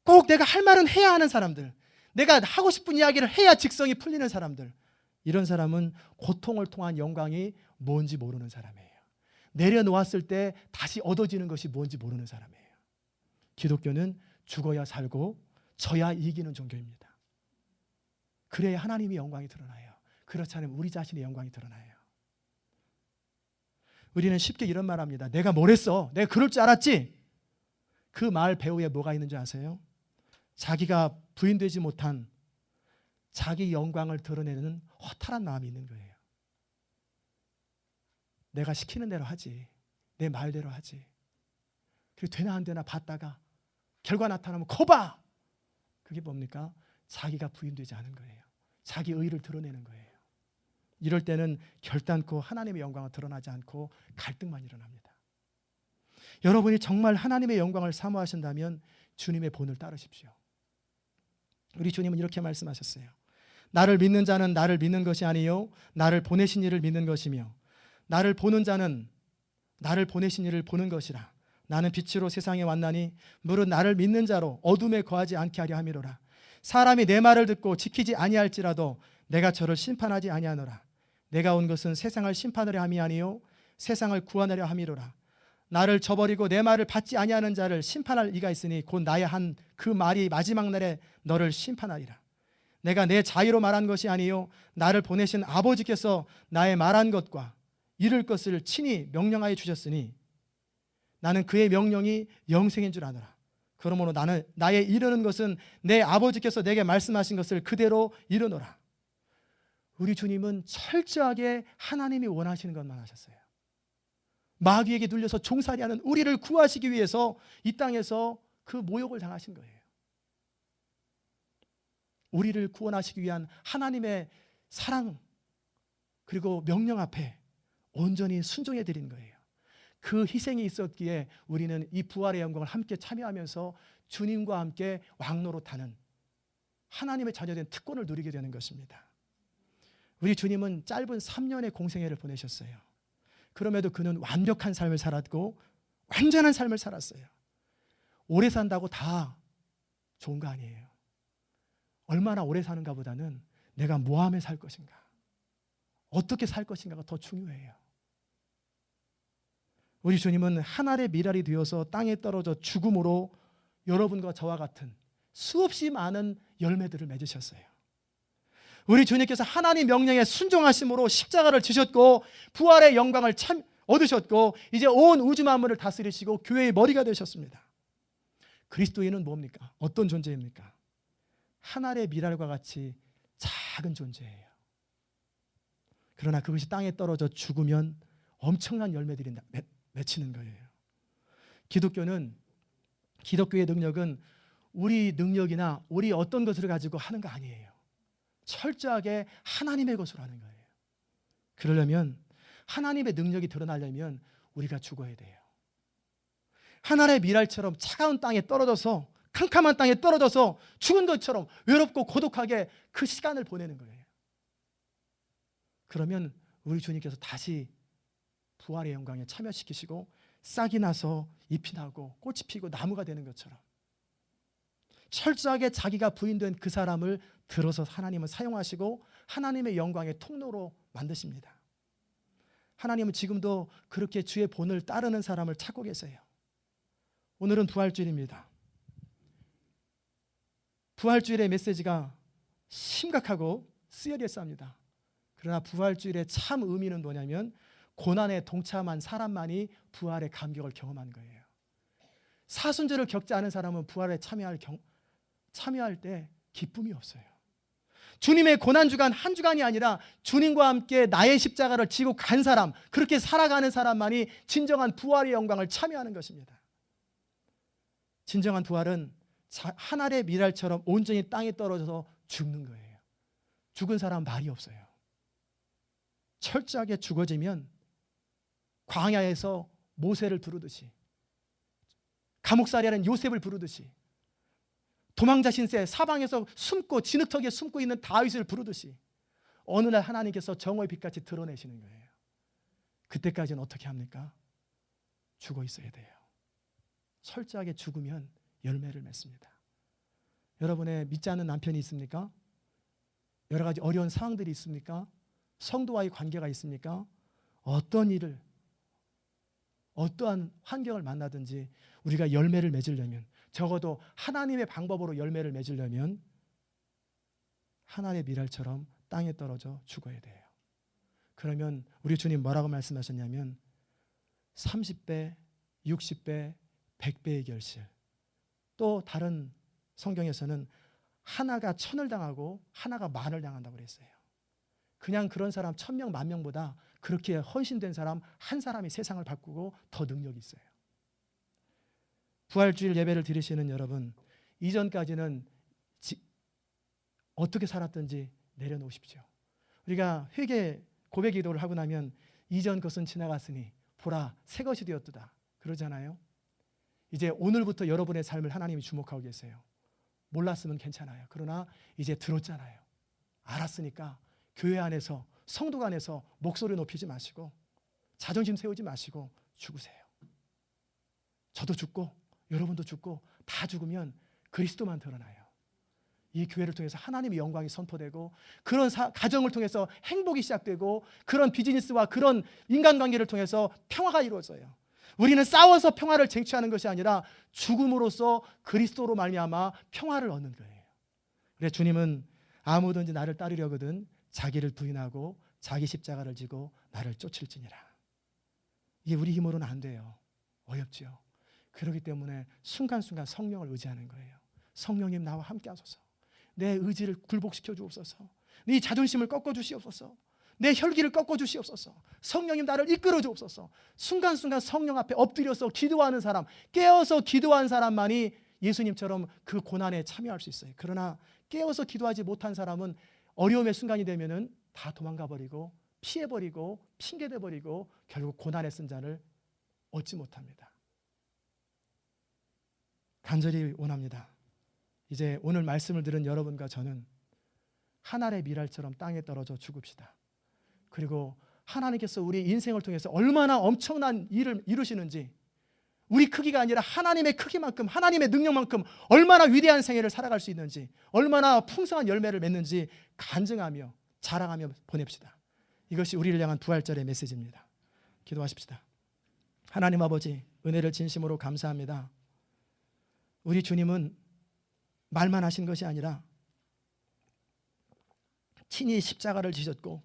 꼭 내가 할 말은 해야 하는 사람들, 내가 하고 싶은 이야기를 해야 직성이 풀리는 사람들, 이런 사람은 고통을 통한 영광이 뭔지 모르는 사람이에요. 내려놓았을 때 다시 얻어지는 것이 뭔지 모르는 사람이에요. 기독교는 죽어야 살고 져야 이기는 종교입니다. 그래야 하나님의 영광이 드러나요. 그렇지 않으면 우리 자신의 영광이 드러나요. 우리는 쉽게 이런 말 합니다. 내가 뭘 했어? 내가 그럴 줄 알았지? 그 말 배후에 뭐가 있는지 아세요? 자기가 부인되지 못한 자기 영광을 드러내는 허탈한 마음이 있는 거예요. 내가 시키는 대로 하지. 내 말대로 하지. 그리고 되나 안 되나 봤다가 결과 나타나면 거봐! 그게 뭡니까? 자기가 부인되지 않은 거예요. 자기 의의를 드러내는 거예요. 이럴 때는 결단코 하나님의 영광을 드러나지 않고 갈등만 일어납니다. 여러분이 정말 하나님의 영광을 사모하신다면 주님의 본을 따르십시오. 우리 주님은 이렇게 말씀하셨어요. 나를 믿는 자는 나를 믿는 것이 아니요 나를 보내신 이를 믿는 것이며 나를 보는 자는 나를 보내신 이를 보는 것이라. 나는 빛으로 세상에 왔나니 무릇 나를 믿는 자로 어둠에 거하지 않게 하려 함이로라. 사람이 내 말을 듣고 지키지 아니할지라도 내가 저를 심판하지 아니하노라. 내가 온 것은 세상을 심판하려 함이 아니요 세상을 구원하려 함이로라. 나를 저버리고 내 말을 받지 아니하는 자를 심판할 이가 있으니 곧 나의 한 그 말이 마지막 날에 너를 심판하리라. 내가 내 자유로 말한 것이 아니요 나를 보내신 아버지께서 나의 말한 것과 이룰 것을 친히 명령하여 주셨으니 나는 그의 명령이 영생인 줄 아노라. 그러므로 나는 나의 이르는 것은 내 아버지께서 내게 말씀하신 것을 그대로 이루노라. 우리 주님은 철저하게 하나님이 원하시는 것만 하셨어요. 마귀에게 눌려서 종살이하는 우리를 구하시기 위해서 이 땅에서 그 모욕을 당하신 거예요. 우리를 구원하시기 위한 하나님의 사랑 그리고 명령 앞에 온전히 순종해 드린 거예요. 그 희생이 있었기에 우리는 이 부활의 영광을 함께 참여하면서 주님과 함께 왕노릇하는 하나님의 자녀된 특권을 누리게 되는 것입니다. 우리 주님은 짧은 3년의 공생애를 보내셨어요. 그럼에도 그는 완벽한 삶을 살았고 완전한 삶을 살았어요. 오래 산다고 다 좋은 거 아니에요. 얼마나 오래 사는가 보다는 내가 뭐하며 살 것인가, 어떻게 살 것인가가 더 중요해요. 우리 주님은 한 알의 밀알이 되어서 땅에 떨어져 죽음으로 여러분과 저와 같은 수없이 많은 열매들을 맺으셨어요. 우리 주님께서 하나님 명령에 순종하심으로 십자가를 지셨고 부활의 영광을 얻으셨고 이제 온 우주 만물을 다스리시고 교회의 머리가 되셨습니다. 그리스도인은 뭡니까? 어떤 존재입니까? 한 알의 밀알과 같이 작은 존재예요. 그러나 그것이 땅에 떨어져 죽으면 엄청난 열매들이 맺히는 거예요. 기독교의 능력은 우리 능력이나 우리 어떤 것을 가지고 하는 거 아니에요. 철저하게 하나님의 것으로 하는 거예요. 그러려면 하나님의 능력이 드러나려면 우리가 죽어야 돼요. 하늘의 밀알처럼 차가운 땅에 떨어져서 캄캄한 땅에 떨어져서 죽은 것처럼 외롭고 고독하게 그 시간을 보내는 거예요. 그러면 우리 주님께서 다시 부활의 영광에 참여시키시고 싹이 나서 잎이 나고 꽃이 피고 나무가 되는 것처럼 철저하게 자기가 부인된 그 사람을 들어서 하나님은 사용하시고 하나님의 영광의 통로로 만드십니다. 하나님은 지금도 그렇게 주의 본을 따르는 사람을 찾고 계세요. 오늘은 부활주일입니다. 부활주일의 메시지가 심각하고 시리어스합니다. 그러나 부활주일의 참 의미는 뭐냐면 고난에 동참한 사람만이 부활의 감격을 경험한 거예요. 사순절을 겪지 않은 사람은 부활에 참여할 때 기쁨이 없어요. 주님의 고난주간 한 주간이 아니라 주님과 함께 나의 십자가를 지고 간 사람, 그렇게 살아가는 사람만이 진정한 부활의 영광을 참여하는 것입니다. 진정한 부활은 한 알의 밀알처럼 온전히 땅에 떨어져서 죽는 거예요. 죽은 사람 말이 없어요. 철저하게 죽어지면 광야에서 모세를 부르듯이, 감옥살이하는 요셉을 부르듯이, 도망자 신세 사방에서 숨고 진흙턱에 숨고 있는 다윗을 부르듯이 어느 날 하나님께서 정오의 빛같이 드러내시는 거예요. 그때까지는 어떻게 합니까? 죽어 있어야 돼요. 철저하게 죽으면 열매를 맺습니다. 여러분의 믿지 않는 남편이 있습니까? 여러 가지 어려운 상황들이 있습니까? 성도와의 관계가 있습니까? 어떤 일을, 어떠한 환경을 만나든지 우리가 열매를 맺으려면, 적어도 하나님의 방법으로 열매를 맺으려면 하나의 미랄처럼 땅에 떨어져 죽어야 돼요. 그러면 우리 주님 뭐라고 말씀하셨냐면 30배, 60배, 100배의 결실. 또 다른 성경에서는 하나가 1000을 당하고 하나가 10,000을 당한다고 그랬어요. 그냥 그런 사람 1000명, 10,000명보다 그렇게 헌신된 사람 한 사람이 세상을 바꾸고 더 능력이 있어요. 부활주일 예배를 드리시는 여러분, 이전까지는 어떻게 살았든지 내려놓으십시오. 우리가 회개 고백 기도를 하고 나면 이전 것은 지나갔으니 보라 새 것이 되었도다 그러잖아요. 이제 오늘부터 여러분의 삶을 하나님이 주목하고 계세요. 몰랐으면 괜찮아요. 그러나 이제 들었잖아요. 알았으니까 교회 안에서, 성도가 안에서 목소리 높이지 마시고 자존심 세우지 마시고 죽으세요. 저도 죽고 여러분도 죽고 다 죽으면 그리스도만 드러나요. 이 교회를 통해서 하나님의 영광이 선포되고 그런 가정을 통해서 행복이 시작되고 그런 비즈니스와 그런 인간관계를 통해서 평화가 이루어져요. 우리는 싸워서 평화를 쟁취하는 것이 아니라 죽음으로써 그리스도로 말미암아 평화를 얻는 거예요. 그래서 주님은 아무든지 나를 따르려거든 자기를 부인하고 자기 십자가를 지고 나를 쫓을지니라. 이게 우리 힘으로는 안 돼요. 어렵죠. 그렇기 때문에 순간순간 성령을 의지하는 거예요. 성령님 나와 함께 하소서. 내 의지를 굴복시켜 주옵소서. 네 자존심을 꺾어 주시옵소서. 내 혈기를 꺾어 주시옵소서. 성령님 나를 이끌어 주옵소서. 순간순간 성령 앞에 엎드려서 기도하는 사람, 깨어서 기도한 사람만이 예수님처럼 그 고난에 참여할 수 있어요. 그러나 깨어서 기도하지 못한 사람은 어려움의 순간이 되면은 다 도망가 버리고 피해 버리고 핑계대 버리고 결국 고난의 쓴 자를 얻지 못합니다. 간절히 원합니다. 이제 오늘 말씀을 들은 여러분과 저는 하늘의 미랄처럼 땅에 떨어져 죽읍시다. 그리고 하나님께서 우리 인생을 통해서 얼마나 엄청난 일을 이루시는지, 우리 크기가 아니라 하나님의 크기만큼, 하나님의 능력만큼 얼마나 위대한 생애를 살아갈 수 있는지, 얼마나 풍성한 열매를 맺는지 간증하며 자랑하며 보냅시다. 이것이 우리를 향한 부활절의 메시지입니다. 기도하십시다. 하나님 아버지, 은혜를 진심으로 감사합니다. 우리 주님은 말만 하신 것이 아니라 친히 십자가를 지셨고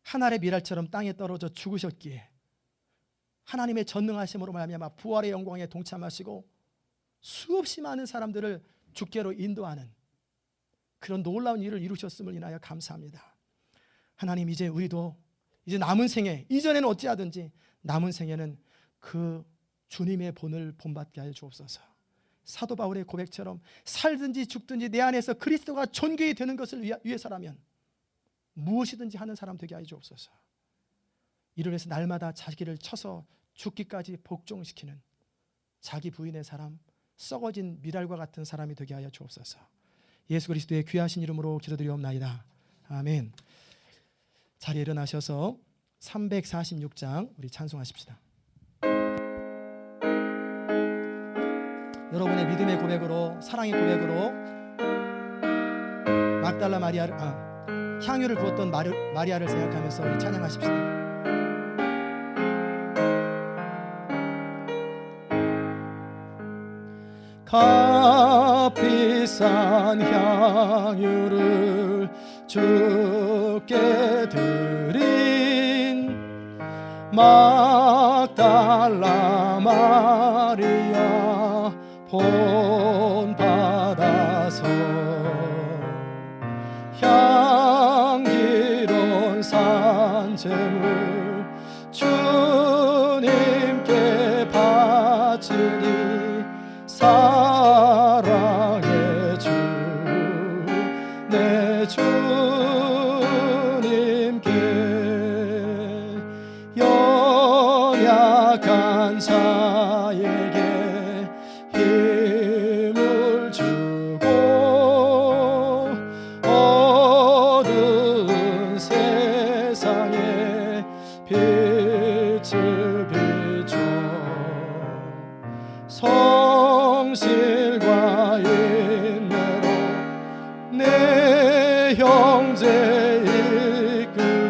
하늘의 미랄처럼 땅에 떨어져 죽으셨기에 하나님의 전능하심으로 말미암아 부활의 영광에 동참하시고 수없이 많은 사람들을 주께로 인도하는 그런 놀라운 일을 이루셨음을 인하여 감사합니다. 하나님, 이제 우리도 이제 남은 생에, 이전에는 어찌하든지 남은 생에는 그 주님의 본을 본받게 하여 주옵소서. 사도 바울의 고백처럼 살든지 죽든지 내 안에서 그리스도가 존귀히 되는 것을 위해서라면 무엇이든지 하는 사람 되게 하여 주옵소서. 이를 위해서 날마다 자기를 쳐서 죽기까지 복종시키는 자기 부인의 사람, 썩어진 미랄과 같은 사람이 되게 하여 주옵소서. 예수 그리스도의 귀하신 이름으로 기도드리옵나이다. 아멘. 자리에 일어나셔서 346장 우리 찬송하십시다. 여러분의 믿음의 고백으로, 사랑의 고백으로 막달라 마리아를 향유를 부었던 마리아를 생각하면서 우리 찬양하십시다. 값비싼 향유를 주께 드린 막달라 마리아 본받아서 향기로운 산재물 주님께 바치니 사랑의 주 내 주님께 연약한 자에게 힘을 주고 어두운 세상에 빛을 비춰 성실과 인내로 내 형제 이끌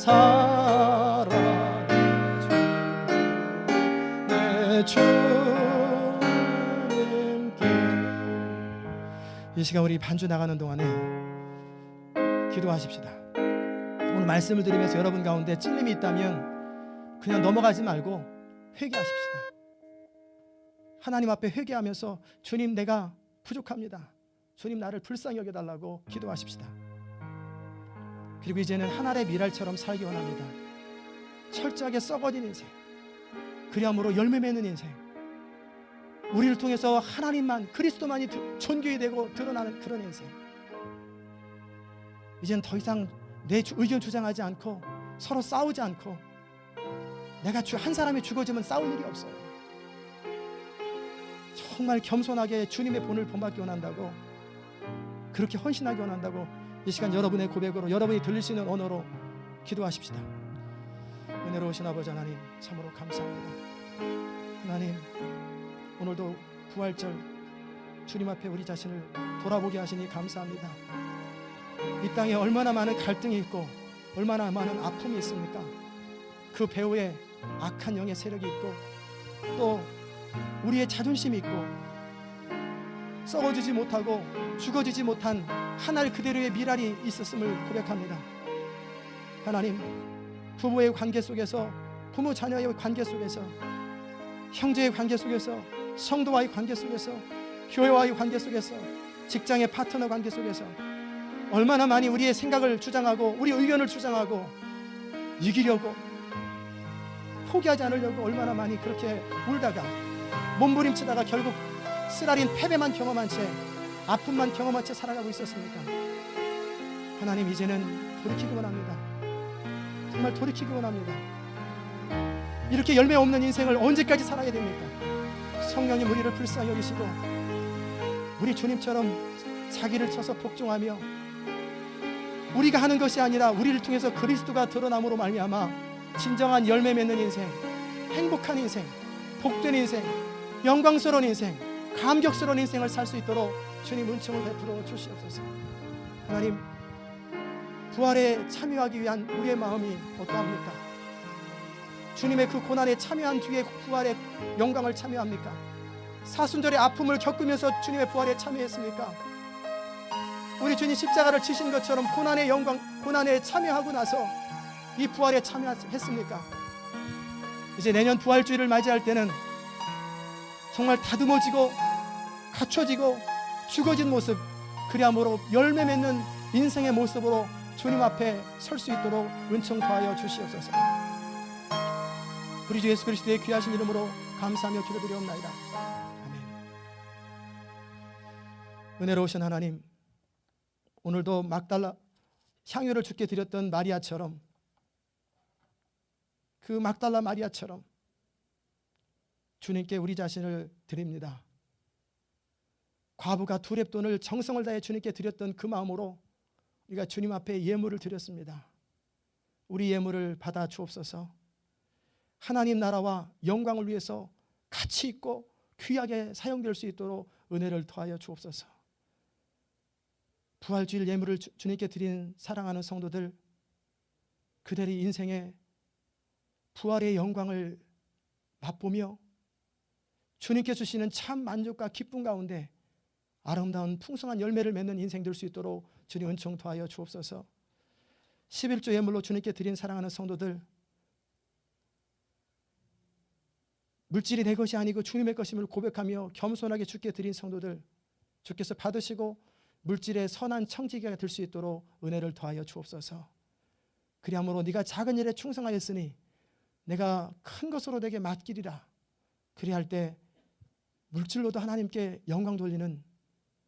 사랑해줘 내 주님께. 이 시간 우리 반주 나가는 동안에 기도하십시다. 오늘 말씀을 들으면서 여러분 가운데 찔림이 있다면 그냥 넘어가지 말고 회개하십시다. 하나님 앞에 회개하면서 주님 내가 부족합니다. 주님 나를 불쌍히 여겨달라고 기도하십시다. 그리고 이제는 한 알의 밀알처럼 살기 원합니다. 철저하게 썩어진 인생, 그리함으로 열매 맺는 인생, 우리를 통해서 하나님만, 그리스도만이 존귀히 되고 드러나는 그런 인생. 이제는 더 이상 내 의견 주장하지 않고 서로 싸우지 않고, 내가 한 사람이 죽어지면 싸울 일이 없어요. 정말 겸손하게 주님의 본을 본받기 원한다고, 그렇게 헌신하기 원한다고 이 시간 여러분의 고백으로, 여러분이 들릴 수 있는 언어로 기도하십시다. 은혜로우신 아버지 하나님, 참으로 감사합니다. 하나님, 오늘도 부활절 주님 앞에 우리 자신을 돌아보게 하시니 감사합니다. 이 땅에 얼마나 많은 갈등이 있고 얼마나 많은 아픔이 있습니까? 그 배후에 악한 영의 세력이 있고 또 우리의 자존심이 있고 썩어지지 못하고 죽어지지 못한 한 알 그대로의 미랄이 있었음을 고백합니다. 하나님, 부부의 관계 속에서, 부모 자녀의 관계 속에서, 형제의 관계 속에서, 성도와의 관계 속에서, 교회와의 관계 속에서, 직장의 파트너 관계 속에서 얼마나 많이 우리의 생각을 주장하고 우리 의견을 주장하고 이기려고, 포기하지 않으려고 얼마나 많이 그렇게 울다가 몸부림치다가 결국 쓰라린 패배만 경험한 채, 아픔만 경험한 채 살아가고 있었습니까? 하나님, 이제는 돌이키기 원합니다. 정말 돌이키기 원합니다. 이렇게 열매 없는 인생을 언제까지 살아야 됩니까? 성령님, 우리를 불쌍히 여기시고 우리 주님처럼 자기를 쳐서 복종하며 우리가 하는 것이 아니라 우리를 통해서 그리스도가 드러남으로 말미암아 진정한 열매 맺는 인생, 행복한 인생, 복된 인생, 영광스러운 인생, 감격스러운 인생을 살 수 있도록 주님 은총을 베풀어 주시옵소서. 하나님, 부활에 참여하기 위한 우리의 마음이 어떠합니까? 주님의 그 고난에 참여한 뒤에 부활의 영광을 참여합니까? 사순절의 아픔을 겪으면서 주님의 부활에 참여했습니까? 우리 주님 십자가를 지신 것처럼 고난의 영광, 고난에 참여하고 나서 이 부활에 참여했습니까? 이제 내년 부활주일을 맞이할 때는 정말 다듬어지고 갖춰지고 죽어진 모습, 그리함으로 열매 맺는 인생의 모습으로 주님 앞에 설 수 있도록 은총 더하여 주시옵소서. 우리 주 예수 그리스도의 귀하신 이름으로 감사하며 기도드리옵나이다. 아멘. 은혜로우신 하나님, 오늘도 막달라 향유를 주께 드렸던 마리아처럼, 그 막달라 마리아처럼 주님께 우리 자신을 드립니다. 과부가 두 렙돈을 정성을 다해 주님께 드렸던 그 마음으로 우리가 주님 앞에 예물을 드렸습니다. 우리 예물을 받아 주옵소서. 하나님 나라와 영광을 위해서 가치 있고 귀하게 사용될 수 있도록 은혜를 더하여 주옵소서. 부활주일 예물을 주님께 드린 사랑하는 성도들, 그들의 인생에 부활의 영광을 맛보며 주님께 주시는 참 만족과 기쁨 가운데 아름다운 풍성한 열매를 맺는 인생 될 수 있도록 주님 은총 더하여 주옵소서. 11조 예물로 주님께 드린 사랑하는 성도들, 물질이 내 것이 아니고 주님의 것임을 고백하며 겸손하게 주께 드린 성도들, 주께서 받으시고 물질의 선한 청지기가 될 수 있도록 은혜를 더하여 주옵소서. 그리함으로 네가 작은 일에 충성하였으니 내가 큰 것으로 내게 맡기리라. 그리할 때 물질로도 하나님께 영광 돌리는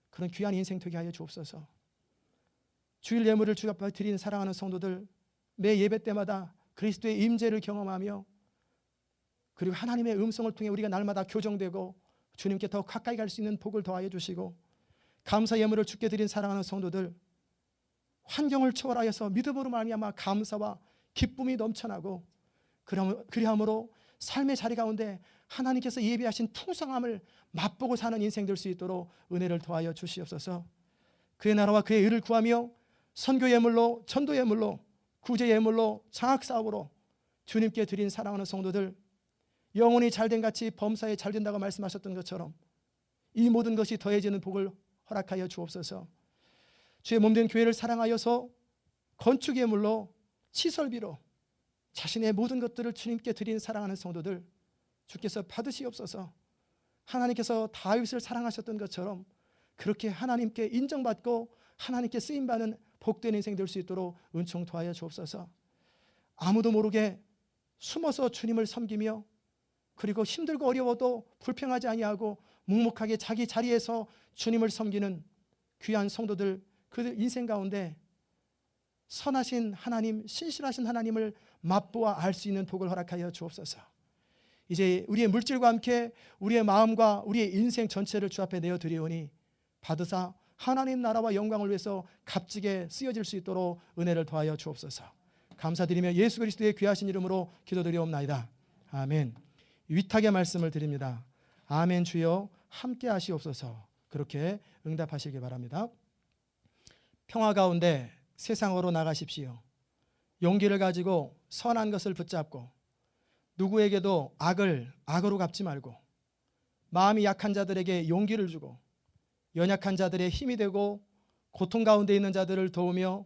그런 귀한 인생 되게 하여 주옵소서. 주일 예물을 주 앞에 드리는 사랑하는 성도들, 매 예배 때마다 그리스도의 임재를 경험하며 그리고 하나님의 음성을 통해 우리가 날마다 교정되고 주님께 더 가까이 갈 수 있는 복을 더하여 주시고, 감사 예물을 주께 드린 사랑하는 성도들, 환경을 초월하여서 믿음으로 말미암아 감사와 기쁨이 넘쳐나고 그리함으로 삶의 자리 가운데 하나님께서 예비하신 풍성함을 맛보고 사는 인생 될 수 있도록 은혜를 더하여 주시옵소서. 그의 나라와 그의 의를 구하며 선교 예물로, 전도 예물로 구제 예물로 장학 사업으로 주님께 드린 사랑하는 성도들, 영혼이 잘된 같이 범사에 잘된다고 말씀하셨던 것처럼 이 모든 것이 더해지는 복을 허락하여 주옵소서. 주의 몸된 교회를 사랑하여서 건축 예물로 시설비로 자신의 모든 것들을 주님께 드린 사랑하는 성도들 주께서 받으시옵소서. 하나님께서 다윗을 사랑하셨던 것처럼 그렇게 하나님께 인정받고 하나님께 쓰임받는 복된 인생 될 수 있도록 은총 도하여 주옵소서. 아무도 모르게 숨어서 주님을 섬기며 그리고 힘들고 어려워도 불평하지 아니하고 묵묵하게 자기 자리에서 주님을 섬기는 귀한 성도들, 그들 인생 가운데 선하신 하나님, 신실하신 하나님을 맛보아 알 수 있는 복을 허락하여 주옵소서. 이제 우리의 물질과 함께 우리의 마음과 우리의 인생 전체를 주 앞에 내어드리오니 받으사 하나님 나라와 영광을 위해서 값지게 쓰여질 수 있도록 은혜를 더하여 주옵소서. 감사드리며 예수 그리스도의 귀하신 이름으로 기도드리옵나이다. 아멘. 위탁의 말씀을 드립니다. 아멘. 주여 함께 하시옵소서. 그렇게 응답하시기 바랍니다. 평화 가운데 세상으로 나가십시오. 용기를 가지고 선한 것을 붙잡고 누구에게도 악을 악으로 갚지 말고 마음이 약한 자들에게 용기를 주고 연약한 자들의 힘이 되고 고통 가운데 있는 자들을 도우며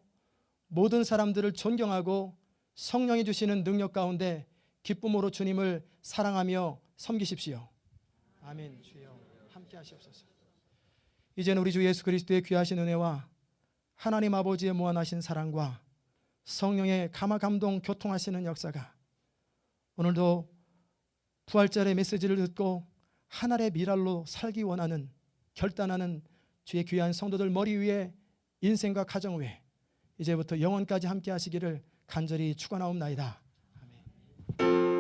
모든 사람들을 존경하고 성령이 주시는 능력 가운데 기쁨으로 주님을 사랑하며 섬기십시오. 아멘. 주여 함께 하시옵소서. 이제는 우리 주 예수 그리스도의 귀하신 은혜와 하나님 아버지의 무한하신 사랑과 성령의 감화 감동 교통하시는 역사가 오늘도 부활절의 메시지를 듣고 하늘의 미랄로 살기 원하는 결단하는 주의 귀한 성도들 머리 위에 인생과 가정 위에 이제부터 영원까지 함께 하시기를 간절히 축원하옵나이다. 아멘.